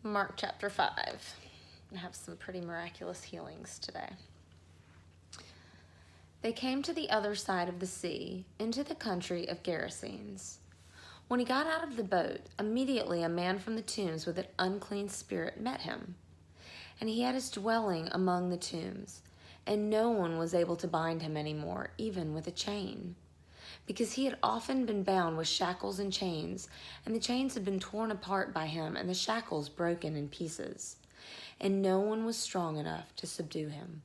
Mark chapter 5. I have some pretty miraculous healings today. They came to the other side of the sea, into the country of Gerasenes. When he got out of the boat, immediately a man from the tombs with an unclean spirit met him. And he had his dwelling among the tombs, and no one was able to bind him anymore, even with a chain, because he had often been bound with shackles and chains, and the chains had been torn apart by him, and the shackles broken in pieces, and no one was strong enough to subdue him.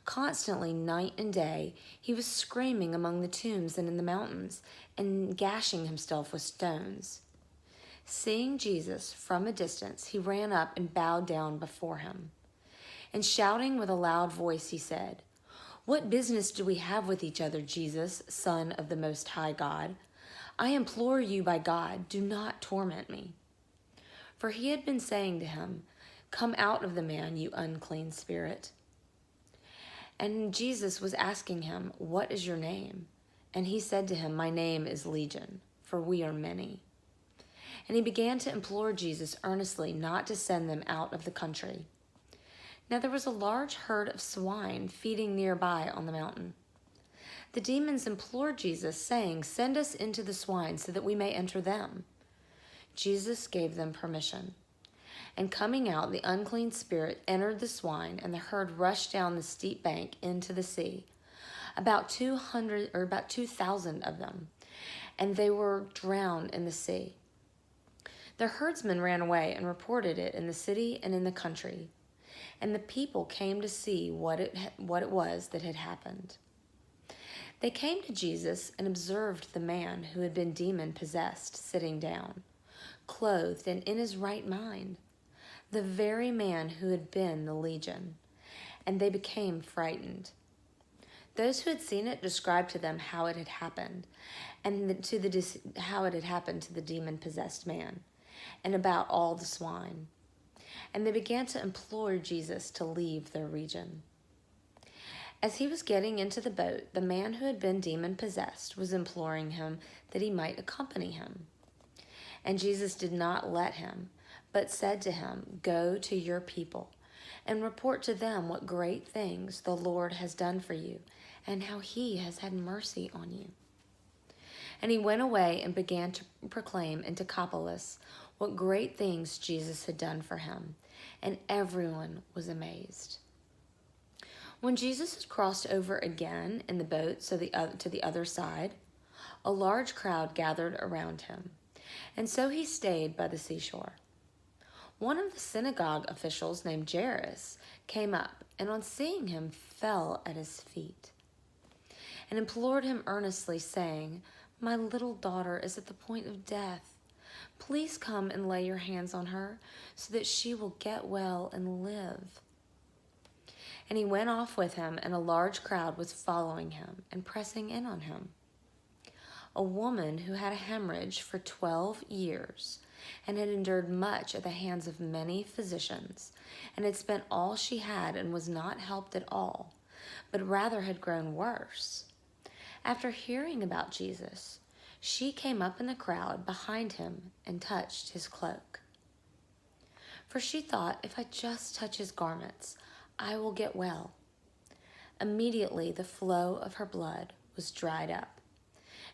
Constantly, night and day, he was screaming among the tombs and in the mountains, and gashing himself with stones. Seeing Jesus from a distance, he ran up and bowed down before him. And shouting with a loud voice, he said, "What business do we have with each other, Jesus, Son of the Most High God? I implore you by God, do not torment me." For he had been saying to him, "Come out of the man, you unclean spirit." And Jesus was asking him, "What is your name?" And he said to him, "My name is Legion, for we are many." And he began to implore Jesus earnestly not to send them out of the country. Now there was a large herd of swine feeding nearby on the mountain. The demons implored Jesus, saying, "Send us into the swine so that we may enter them." Jesus gave them permission. And coming out, the unclean spirit entered the swine, and the herd rushed down the steep bank into the sea, about 2,000 of them, and they were drowned in the sea. The herdsmen ran away and reported it in the city and in the country, and the people came to see what it was that had happened. They came to Jesus and observed the man who had been demon-possessed sitting down, clothed and in his right mind, the very man who had been the legion, and they became frightened. Those who had seen it described to them how it had happened, and how it had happened to the demon-possessed man, and about all the swine. And they began to implore Jesus to leave their region. As he was getting into the boat, the man who had been demon-possessed was imploring him that he might accompany him. And Jesus did not let him, but said to him, "Go to your people and report to them what great things the Lord has done for you and how he has had mercy on you." And he went away and began to proclaim in Decapolis what great things Jesus had done for him, and everyone was amazed. When Jesus had crossed over again in the boat to the other side, a large crowd gathered around him, and so he stayed by the seashore. One of the synagogue officials named Jairus came up, and on seeing him fell at his feet and implored him earnestly, saying, "My little daughter is at the point of death. Please come and lay your hands on her so that she will get well and live." And he went off with him, and a large crowd was following him and pressing in on him. A woman who had a hemorrhage for 12 years and had endured much at the hands of many physicians, and had spent all she had and was not helped at all, but rather had grown worse. After hearing about Jesus, she came up in the crowd behind him and touched his cloak. For she thought, "If I just touch his garments, I will get well." Immediately the flow of her blood was dried up,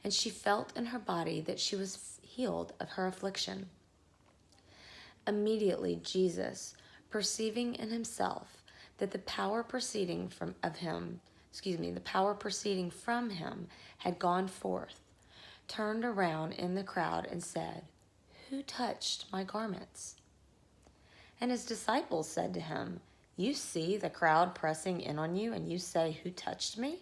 and she felt in her body that she was healed of her affliction. Immediately Jesus, perceiving in himself that the power proceeding from him had gone forth, turned around in the crowd and said, "Who touched my garments?" And his disciples said to him, "You see the crowd pressing in on you, and you say, 'Who touched me?'"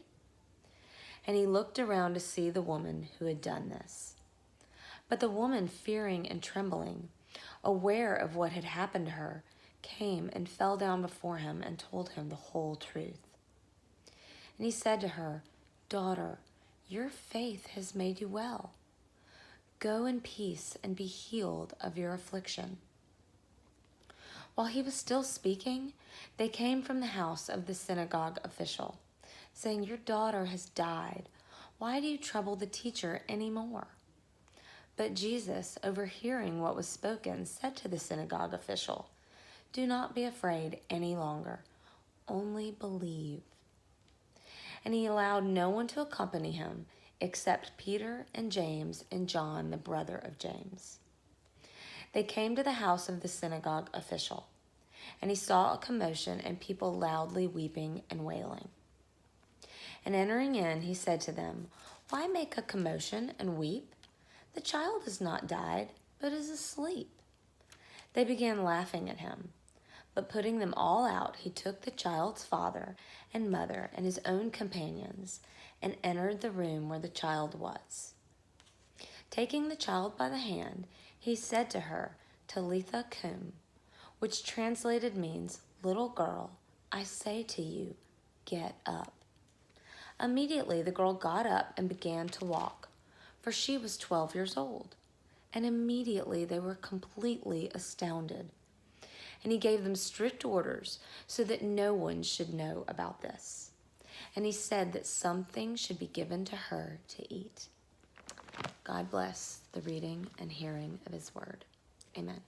And he looked around to see the woman who had done this. But the woman, fearing and trembling, aware of what had happened to her, came and fell down before him and told him the whole truth. And he said to her, "Daughter, your faith has made you well. Go in peace and be healed of your affliction." While he was still speaking, they came from the house of the synagogue official, saying, "Your daughter has died. Why do you trouble the teacher any more?" But Jesus, overhearing what was spoken, said to the synagogue official, "Do not be afraid any longer, only believe." And he allowed no one to accompany him except Peter and James and John, the brother of James. They came to the house of the synagogue official, and he saw a commotion and people loudly weeping and wailing. And entering in, he said to them, "Why make a commotion and weep? The child has not died, but is asleep." They began laughing at him. But putting them all out, he took the child's father and mother and his own companions and entered the room where the child was. Taking the child by the hand, he said to her, "Talitha cum," which translated means, "Little girl, I say to you, get up." Immediately the girl got up and began to walk, for she was 12 years old. And immediately they were completely astounded. And he gave them strict orders so that no one should know about this. And he said that something should be given to her to eat. God bless the reading and hearing of his word. Amen.